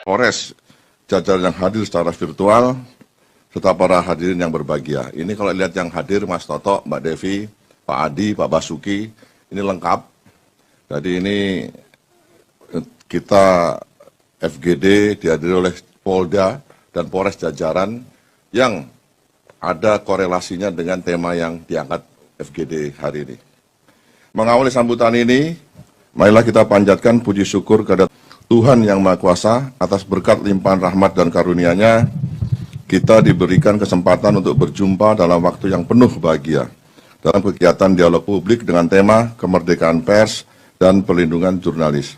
Polres, jajaran yang hadir secara virtual, serta para hadirin yang berbahagia. Ini kalau lihat yang hadir, Mas Toto, Mbak Devi, Pak Adi, Pak Basuki, ini lengkap. Jadi ini kita FGD dihadiri oleh Polda dan Polres jajaran yang ada korelasinya dengan tema yang diangkat FGD hari ini. Mengawali sambutan ini, marilah kita panjatkan puji syukur kepada Tuhan Yang Maha Kuasa atas berkat limpahan rahmat dan karunia-Nya, kita diberikan kesempatan untuk berjumpa dalam waktu yang penuh bahagia dalam kegiatan dialog publik dengan tema kemerdekaan pers dan perlindungan jurnalis.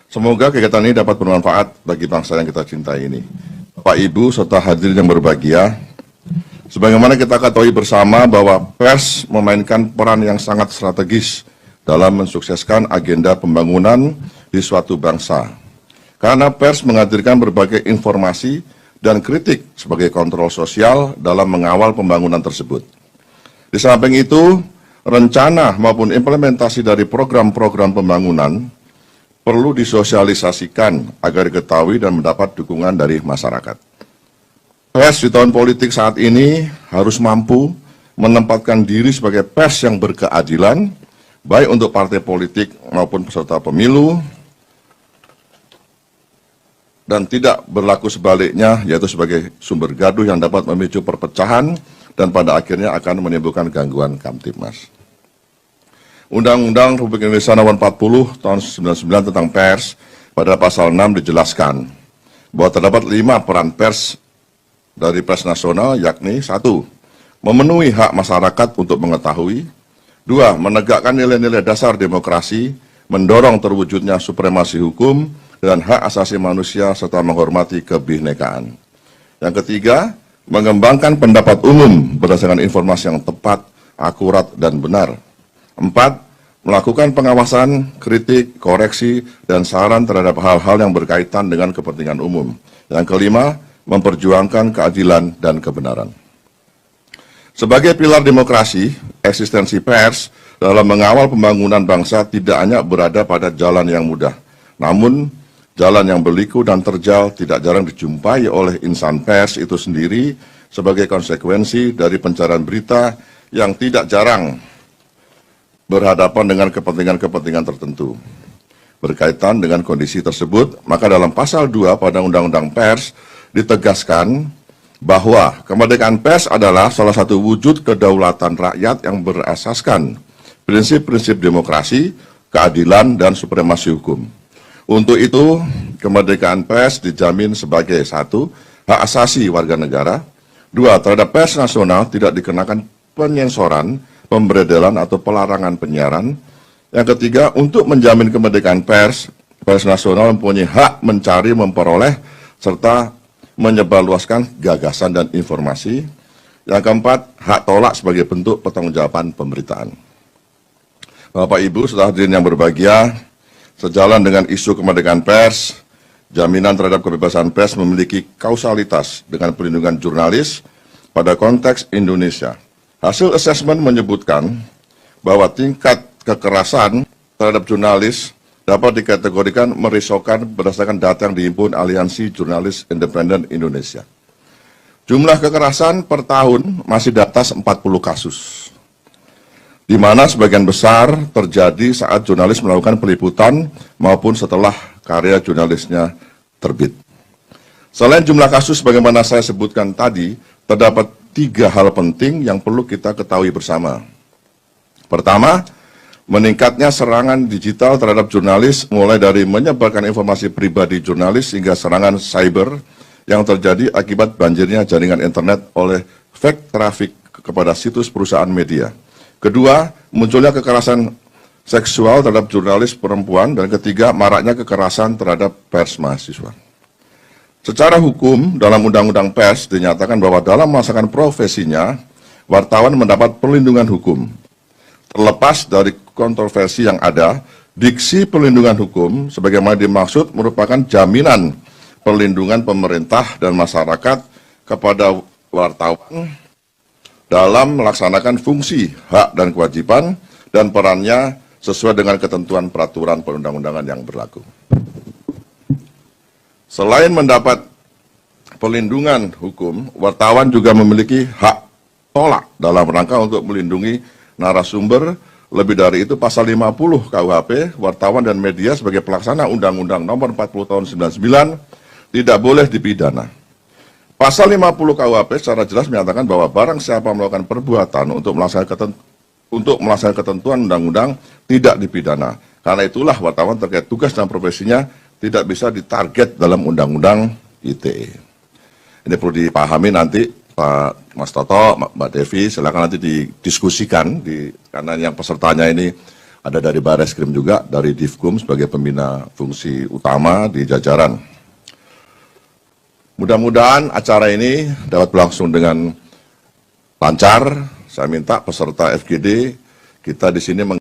Semoga kegiatan ini dapat bermanfaat bagi bangsa yang kita cintai ini. Bapak, Ibu, serta hadirin yang berbahagia, sebagaimana kita ketahui bersama bahwa pers memainkan peran yang sangat strategis dalam mensukseskan agenda pembangunan di suatu bangsa. Karena pers menghadirkan berbagai informasi dan kritik sebagai kontrol sosial dalam mengawal pembangunan tersebut. Di samping itu, rencana maupun implementasi dari program-program pembangunan perlu disosialisasikan agar diketahui dan mendapat dukungan dari masyarakat. Pers di tahun politik saat ini harus mampu menempatkan diri sebagai pers yang berkeadilan, baik untuk partai politik maupun peserta pemilu, dan tidak berlaku sebaliknya, yaitu sebagai sumber gaduh yang dapat memicu perpecahan dan pada akhirnya akan menimbulkan gangguan Kamtibmas. Undang-Undang Republik Indonesia Nomor 40 Tahun 99 tentang pers pada pasal 6 dijelaskan bahwa terdapat 5 peran pers dari pers nasional, yakni 1. Memenuhi hak masyarakat untuk mengetahui. 2. Menegakkan nilai-nilai dasar demokrasi, mendorong terwujudnya supremasi hukum dan hak asasi manusia serta menghormati kebinekaan. Yang ketiga, mengembangkan pendapat umum berdasarkan informasi yang tepat, akurat, dan benar. 4. Melakukan pengawasan, kritik, koreksi, dan saran terhadap hal-hal yang berkaitan dengan kepentingan umum. Yang kelima, memperjuangkan keadilan dan kebenaran. Sebagai pilar demokrasi, eksistensi pers dalam mengawal pembangunan bangsa tidak hanya berada pada jalan yang mudah, namun jalan yang berliku dan terjal tidak jarang dijumpai oleh insan pers itu sendiri sebagai konsekuensi dari pencarian berita yang tidak jarang berhadapan dengan kepentingan-kepentingan tertentu. Berkaitan dengan kondisi tersebut, maka dalam pasal 2 pada Undang-Undang Pers ditegaskan bahwa kemerdekaan pers adalah salah satu wujud kedaulatan rakyat yang berasaskan prinsip-prinsip demokrasi, keadilan, dan supremasi hukum. Untuk itu, kemerdekaan pers dijamin sebagai 1. Hak asasi warga negara. 2. Terhadap pers nasional tidak dikenakan penyensoran, pemberedelan atau pelarangan penyiaran. Yang ketiga, untuk menjamin kemerdekaan pers, pers nasional mempunyai hak mencari, memperoleh, serta menyebarluaskan gagasan dan informasi. Yang keempat, hak tolak sebagai bentuk pertanggungjawaban pemberitaan. Bapak, Ibu, serta hadirin yang berbahagia, sejalan dengan isu kemerdekaan pers, jaminan terhadap kebebasan pers memiliki kausalitas dengan perlindungan jurnalis pada konteks Indonesia. Hasil asesmen menyebutkan bahwa tingkat kekerasan terhadap jurnalis dapat dikategorikan merisaukan berdasarkan data yang dihimpun Aliansi Jurnalis Independen Indonesia. Jumlah kekerasan per tahun masih di atas 40 kasus, di mana sebagian besar terjadi saat jurnalis melakukan peliputan maupun setelah karya jurnalisnya terbit. Selain jumlah kasus sebagaimana saya sebutkan tadi, terdapat 3 hal penting yang perlu kita ketahui bersama. Pertama, meningkatnya serangan digital terhadap jurnalis mulai dari menyebarkan informasi pribadi jurnalis hingga serangan cyber yang terjadi akibat banjirnya jaringan internet oleh fake traffic kepada situs perusahaan media. Kedua, munculnya kekerasan seksual terhadap jurnalis perempuan. Dan ketiga, maraknya kekerasan terhadap pers mahasiswa. Secara hukum, dalam Undang-Undang Pers dinyatakan bahwa dalam melaksanakan profesinya, wartawan mendapat perlindungan hukum. Terlepas dari kontroversi yang ada, diksi perlindungan hukum sebagaimana dimaksud merupakan jaminan perlindungan pemerintah dan masyarakat kepada wartawan dalam melaksanakan fungsi, hak, dan kewajiban, dan perannya sesuai dengan ketentuan peraturan perundang-undangan yang berlaku. Selain mendapat perlindungan hukum, wartawan juga memiliki hak tolak dalam rangka untuk melindungi narasumber. Lebih dari itu, pasal 50 KUHP, wartawan dan media sebagai pelaksana Undang-Undang Nomor 40 Tahun 99 tidak boleh dipidana. Pasal 50 KUHP secara jelas menyatakan bahwa barang siapa melakukan perbuatan untuk melaksanakan ketentuan undang-undang tidak dipidana. Karena itulah wartawan terkait tugas dan profesinya tidak bisa ditarget dalam undang-undang ITE. Ini perlu dipahami nanti Pak Mas Toto, Mbak Devi, silakan nanti didiskusikan, karena yang pesertanya ini ada dari Bareskrim juga, dari Divkum sebagai pembina fungsi utama di jajaran. Mudah-mudahan acara ini dapat berlangsung dengan lancar. Saya minta peserta FGD kita di sini